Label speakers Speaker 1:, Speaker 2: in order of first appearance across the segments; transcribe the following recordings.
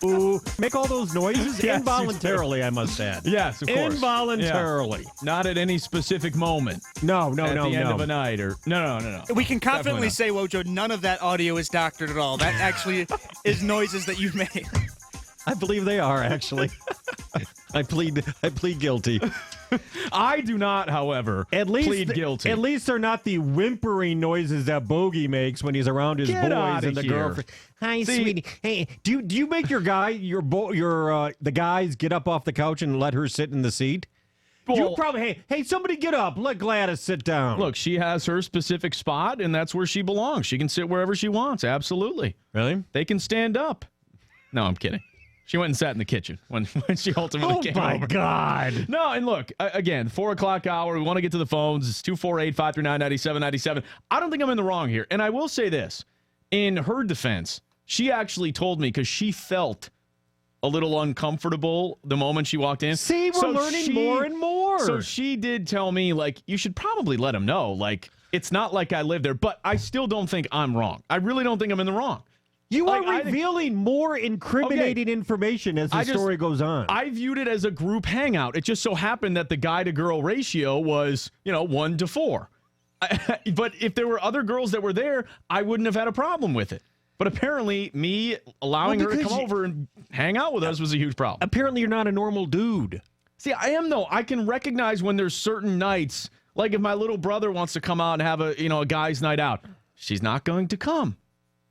Speaker 1: ooh. Make all those noises
Speaker 2: Yes,
Speaker 1: involuntarily, I must add.
Speaker 2: Yes, of course.
Speaker 1: Involuntarily.
Speaker 2: Yeah. Not at any specific moment.
Speaker 1: No.
Speaker 2: At the end of a night or no.
Speaker 3: We can confidently say, Wojo, none of that audio is doctored at all. That actually is noises that you've made.
Speaker 1: I believe they are, actually. I plead guilty.
Speaker 2: I do not, however, plead guilty.
Speaker 1: At least they're not the whimpering noises that Bogey makes when he's around his
Speaker 2: Get
Speaker 1: boys
Speaker 2: outta
Speaker 1: and the
Speaker 2: here.
Speaker 1: girlfriend. Hi, sweetie. Hey, do you make your guy, the guys get up off the couch and let her sit in the seat?
Speaker 2: Well,
Speaker 1: You probably, hey, somebody get up. Let Gladys sit down.
Speaker 2: Look, she has her specific spot, and that's where she belongs. She can sit wherever she wants. Absolutely.
Speaker 1: Really?
Speaker 2: They can stand up. No, I'm kidding. She went and sat in the kitchen when she ultimately came over.
Speaker 1: Oh, my God.
Speaker 2: No, and look, again, 4 o'clock hour. We want to get to the phones. It's 248-539-9797. I don't think I'm in the wrong here. And I will say this. In her defense, she actually told me because she felt a little uncomfortable the moment she walked in.
Speaker 1: See, we're learning more and more.
Speaker 2: So she did tell me, like, you should probably let him know. Like, it's not like I live there, but I still don't think I'm wrong. I really don't think I'm in the wrong.
Speaker 1: You are revealing more incriminating information as the story goes on.
Speaker 2: I viewed it as a group hangout. It just so happened that the guy-to-girl ratio was, 1 to 4. But if there were other girls that were there, I wouldn't have had a problem with it. But apparently, me allowing her to come over and hang out with us was a huge problem.
Speaker 1: Apparently, you're not a normal dude.
Speaker 2: See, I am, though. I can recognize when there's certain nights, like if my little brother wants to come out and have a guy's night out, she's not going to come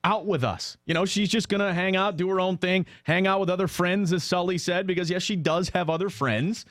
Speaker 2: out with us. She's just going to hang out, do her own thing, hang out with other friends, as Sully said, because, yes, she does have other friends.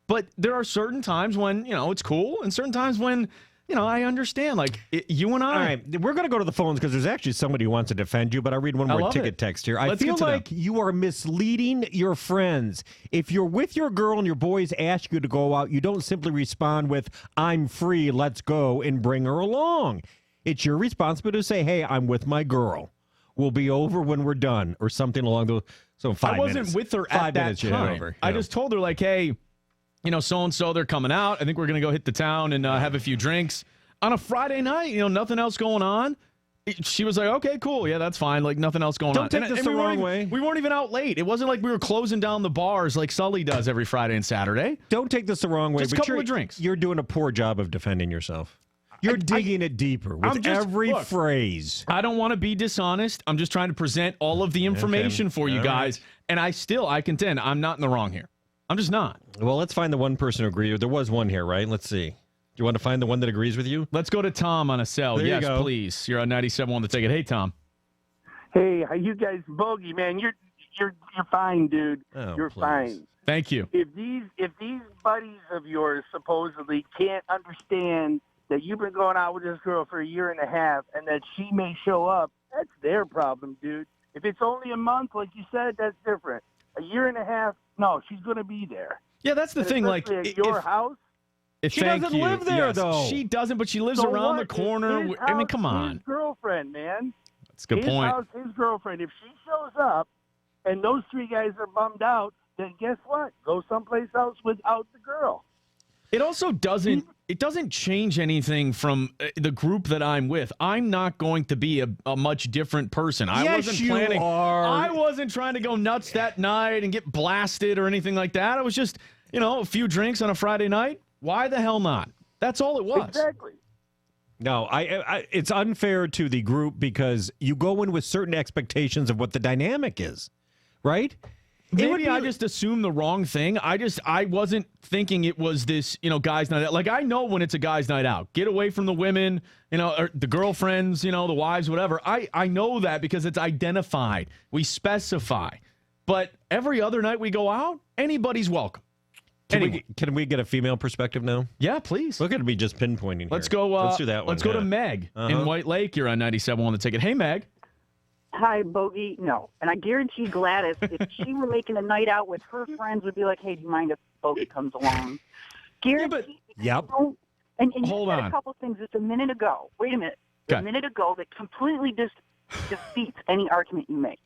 Speaker 2: But there are certain times when, it's cool, and certain times when, I understand. Like, you and I.
Speaker 1: All right, we're going to go to the phones because there's actually somebody who wants to defend you, but I'll read one more ticket text here. I feel like you are misleading your friends. If you're with your girl and your boys ask you to go out, you don't simply respond with, I'm free, let's go, and bring her along. It's your responsibility to say, hey, I'm with my girl. We'll be over when we're done, or something along those. So 5 minutes.
Speaker 2: I wasn't with her at that time. I just told her, like, hey, so-and-so, they're coming out. I think we're going to go hit the town and have a few drinks. On a Friday night, nothing else going on. She was like, okay, cool. Yeah, that's fine. Like, nothing else going on.
Speaker 1: Don't take this the wrong way.
Speaker 2: We weren't even out late. It wasn't like we were closing down the bars like Sully does every Friday and Saturday.
Speaker 1: Don't take this the wrong way.
Speaker 2: Just a couple of drinks.
Speaker 1: You're doing a poor job of defending yourself. You're digging it deeper with every phrase.
Speaker 2: I don't want to be dishonest. I'm just trying to present all of the information for you guys. Right. And I contend I'm not in the wrong here. I'm just not.
Speaker 1: Well, let's find the one person who agrees. There was one here, right? Let's see. Do you want to find the one that agrees with you?
Speaker 2: Let's go to Tom on a cell.
Speaker 1: There
Speaker 2: yes,
Speaker 1: you go.
Speaker 2: Please. You're on 97 on the ticket. Hey, Tom.
Speaker 4: Hey, how you guys, Bogey, man? You're fine, dude. You're fine.
Speaker 2: Thank you.
Speaker 4: If these buddies of yours supposedly can't understand that you've been going out with this girl for a year and a half and that she may show up, that's their problem, dude. If it's only a month, like you said, that's different. A year and a half, no, she's going to be there.
Speaker 2: Yeah, that's the thing. Like,
Speaker 4: at your house.
Speaker 1: She doesn't live there, though.
Speaker 2: She doesn't, but she lives around the corner. I mean, come on.
Speaker 4: His girlfriend, man.
Speaker 2: That's a good point.
Speaker 4: House, his girlfriend. If she shows up and those three guys are bummed out, then guess what? Go someplace else without the girl.
Speaker 2: It also doesn't change anything from the group that I'm with. I'm not going to be a much different person. I wasn't planning. I wasn't trying to go nuts that night and get blasted or anything like that. It was just, a few drinks on a Friday night. Why the hell not? That's all it was.
Speaker 4: Exactly.
Speaker 1: No, it's unfair to the group because you go in with certain expectations of what the dynamic is, right?
Speaker 2: Maybe I just assumed the wrong thing. I wasn't thinking it was this, guys' night out. Like, I know when it's a guys' night out. Get away from the women, or the girlfriends, the wives, whatever. I know that because it's identified. We specify. But every other night we go out, anybody's welcome.
Speaker 1: Can we get a female perspective now?
Speaker 2: Yeah, please.
Speaker 1: Look at me just pinpointing
Speaker 2: Let's
Speaker 1: here.
Speaker 2: go.
Speaker 1: Let's do that one.
Speaker 2: Let's go to Meg in White Lake. You're on 97 on the ticket. Hey, Meg.
Speaker 5: Hi, Bogey. No. And I guarantee Gladys, if she were making a night out with her friends, would be like, hey, do you mind if Bogey comes along? Guarantee.
Speaker 1: Yep.
Speaker 5: And you
Speaker 2: Hold
Speaker 5: said
Speaker 2: on.
Speaker 5: a couple things just a minute ago. Wait a minute.
Speaker 2: Okay.
Speaker 5: A minute ago that completely just defeats any argument you make.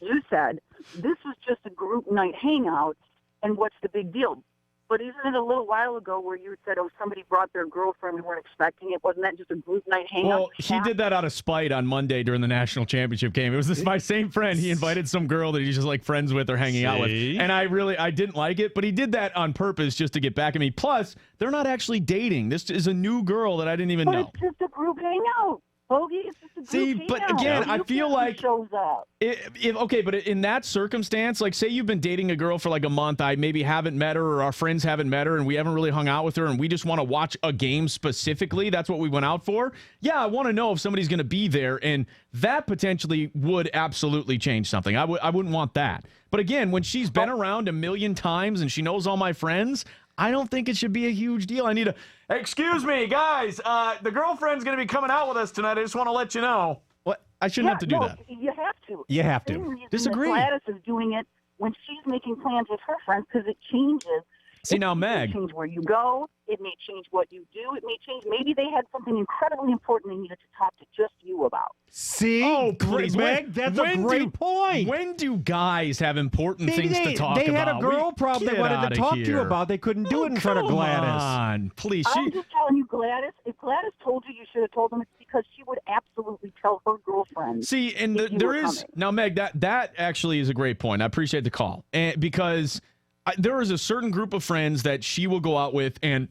Speaker 5: You said this was just a group night hangout, and what's the big deal? But isn't it a little while ago where you said, oh, somebody brought their girlfriend, we weren't expecting it? Wasn't that just a group night hangout?
Speaker 2: Well, he did that out of spite on Monday during the national championship game. It was my same friend. He invited some girl that he's just like friends with or hanging out with. And I didn't like it, but he did that on purpose just to get back at me. Plus, they're not actually dating. This is a new girl that I didn't even know.
Speaker 5: It's just a group hangout. Bogey, it's just a group hangout.
Speaker 2: But again, I feel like
Speaker 5: shows up.
Speaker 2: But in that circumstance, like say you've been dating a girl for like a month, I maybe haven't met her or our friends haven't met her and we haven't really hung out with her and we just want to watch a game specifically. That's what we went out for. Yeah, I want to know if somebody's going to be there, and that potentially would absolutely change something. I wouldn't want that. But again, when she's been around a million times and she knows all my friends, I don't think it should be a huge deal. I need to, excuse me, guys, the girlfriend's going to be coming out with us tonight. I just want to let you know. What? I shouldn't have to do that.
Speaker 5: You have to.
Speaker 1: You have to.
Speaker 5: The same reason
Speaker 2: Disagree.
Speaker 5: that Gladys is doing it when she's making plans with her friends, because it changes.
Speaker 2: See, now, Meg.
Speaker 5: It may change where you go. It may change what you do. It may change. Maybe they had something incredibly important they needed to talk to just you about.
Speaker 1: See?
Speaker 2: Oh, please,
Speaker 1: Meg, that's a great point.
Speaker 2: When do guys have important things to talk about?
Speaker 1: They had a girl problem they wanted to talk to you about. They couldn't do it in front of Gladys.
Speaker 2: Come on, please.
Speaker 5: I'm just telling you, Gladys, if Gladys told you, you should have told them. It's because she would absolutely tell her girlfriend.
Speaker 2: See, and there is coming. Now, Meg, that actually is a great point. I appreciate the call, and because there is a certain group of friends that she will go out with, and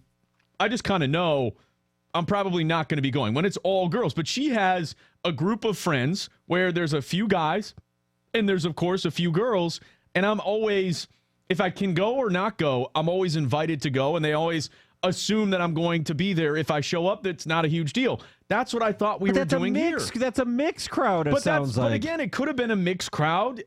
Speaker 2: I just kind of know I'm probably not going to be going when it's all girls. But she has a group of friends where there's a few guys, and there's, of course, a few girls, and I'm always, if I can go or not go, I'm always invited to go, and they always assume that I'm going to be there. If I show up, that's not a huge deal. That's what I thought we were doing here.
Speaker 1: That's a mixed crowd, it sounds like.
Speaker 2: But again, it could have been a mixed crowd.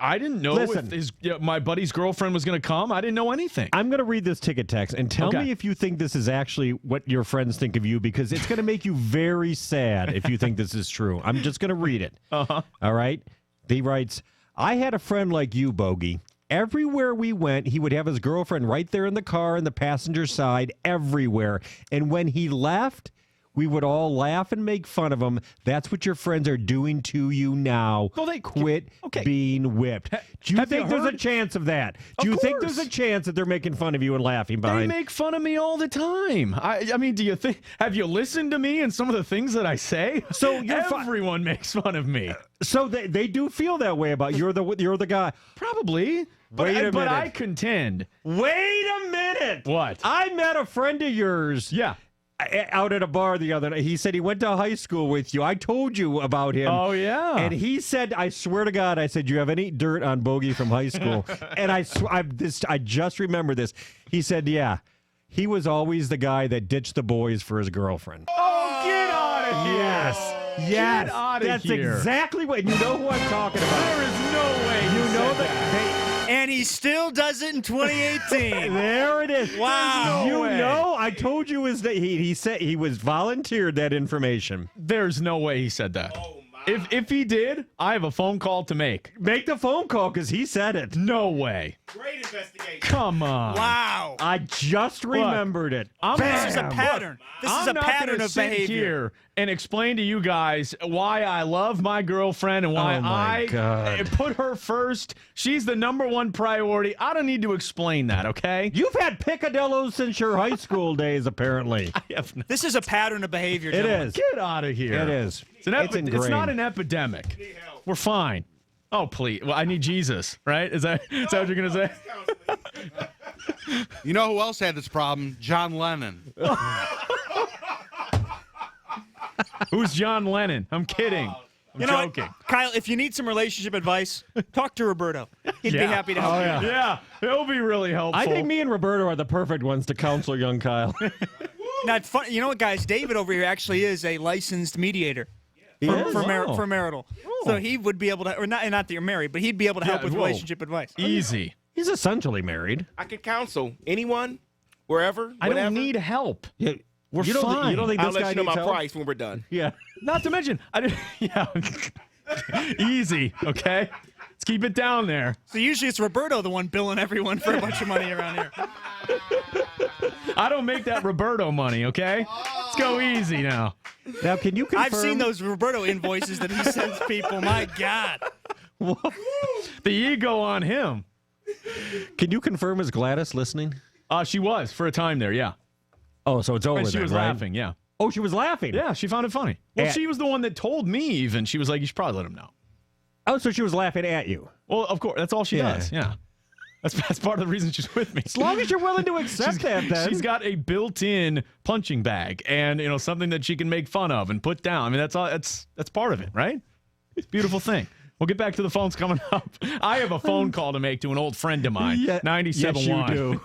Speaker 2: I didn't know if my buddy's girlfriend was going to come. I didn't know anything.
Speaker 1: I'm going to read this ticket text and tell me if you think this is actually what your friends think of you, because it's going to make you very sad if you think this is true. I'm just going to read it.
Speaker 2: Uh-huh.
Speaker 1: All right? He writes, I had a friend like you, Bogey. Everywhere we went, he would have his girlfriend right there in the car in the passenger side, everywhere. And when he left, we would all laugh and make fun of him. That's what your friends are doing to you now.
Speaker 2: Well,
Speaker 1: Quit being whipped. Do you think there's a chance of that? Do you think there's a chance that they're making fun of you and laughing behind?
Speaker 2: They make fun of me all the time. I mean, do you think? Have you listened to me and some of the things that I say?
Speaker 1: So
Speaker 2: everyone makes fun of me.
Speaker 1: So they do feel that way about you. You're the guy.
Speaker 2: Probably. But I contend.
Speaker 1: Wait a minute.
Speaker 2: What?
Speaker 1: I met a friend of yours.
Speaker 2: Yeah.
Speaker 1: Out at a bar the other night. He said he went to high school with you. I told you about him.
Speaker 2: Oh, yeah.
Speaker 1: And he said, I swear to God, I said, you have any dirt on Bogey from high school? And I just remember this. He said, yeah, he was always the guy that ditched the boys for his girlfriend.
Speaker 2: Oh, get out of here.
Speaker 1: Yes.
Speaker 2: Get out of
Speaker 1: That's
Speaker 2: here.
Speaker 1: exactly what, you know who I'm talking about.
Speaker 2: There is no way
Speaker 1: you know that.
Speaker 3: And he still does it in 2018.
Speaker 1: There it is.
Speaker 3: Wow.
Speaker 1: No, I told you he said he was volunteered that information.
Speaker 2: There's no way he said that. Oh, my. If he did, I have a phone call to make.
Speaker 1: Make the phone call because he said it.
Speaker 2: No way.
Speaker 3: Great investigation.
Speaker 2: Come on.
Speaker 3: Wow.
Speaker 1: I just remembered it.
Speaker 3: This is a pattern. This is a pattern of behavior.
Speaker 2: Here and explain to you guys why I love my girlfriend and why I put her first. She's the number one priority. I don't need to explain that, okay?
Speaker 1: You've had picadillos since your high school days, apparently.
Speaker 3: This is a pattern of behavior,
Speaker 1: It
Speaker 3: gentlemen.
Speaker 1: is.
Speaker 2: Get out of here.
Speaker 1: It is.
Speaker 2: It's not an epidemic. We're fine. Oh, please. Well, I need Jesus, right? Is that what you're going to say?
Speaker 6: You know who else had this problem? John Lennon.
Speaker 2: Who's John Lennon? I'm kidding. I'm joking.
Speaker 3: Kyle, if you need some relationship advice, talk to Roberto. He'd be happy to help you.
Speaker 2: Yeah, it'll be really helpful.
Speaker 1: I think me and Roberto are the perfect ones to counsel young Kyle.
Speaker 3: Now, it's fun. You know what, guys? David over here actually is a licensed mediator for marital. So he would be able to, or not that you're married, but he'd be able to help with relationship advice.
Speaker 2: Easy.
Speaker 1: He's essentially married.
Speaker 7: I could counsel anyone, wherever,
Speaker 2: I
Speaker 7: whatever.
Speaker 2: don't need help.
Speaker 1: Yeah.
Speaker 2: We're fine.
Speaker 1: You don't think
Speaker 7: I'll
Speaker 1: this guy
Speaker 7: let you know
Speaker 1: needs
Speaker 7: my
Speaker 1: help?
Speaker 7: price when we're done.
Speaker 1: Yeah.
Speaker 2: Not to mention, easy, okay? Let's keep it down there.
Speaker 3: So usually it's Roberto the one billing everyone for a bunch of money around here.
Speaker 2: I don't make that Roberto money, okay? Let's go easy now.
Speaker 1: Now, can you confirm?
Speaker 3: I've seen those Roberto invoices that he sends people. My God.
Speaker 2: The ego on him.
Speaker 1: Can you confirm, is Gladys listening?
Speaker 2: She was for a time there, yeah.
Speaker 1: Oh, so it's over
Speaker 2: And she
Speaker 1: then,
Speaker 2: was
Speaker 1: right?
Speaker 2: laughing, yeah.
Speaker 1: Oh, she was laughing?
Speaker 2: Yeah, she found it funny. Well, she was the one that told me even. She was like, you should probably let him know.
Speaker 1: Oh, so she was laughing at you.
Speaker 2: Well, of course. That's all she does, yeah. That's part of the reason she's with me.
Speaker 1: As long as you're willing to accept that, then.
Speaker 2: She's got a built-in punching bag and, something that she can make fun of and put down. I mean, that's all. That's part of it, right? It's a beautiful thing. We'll get back to the phones coming up. I have a phone call to make to an old friend of mine, 97.1.
Speaker 1: Yes, you do.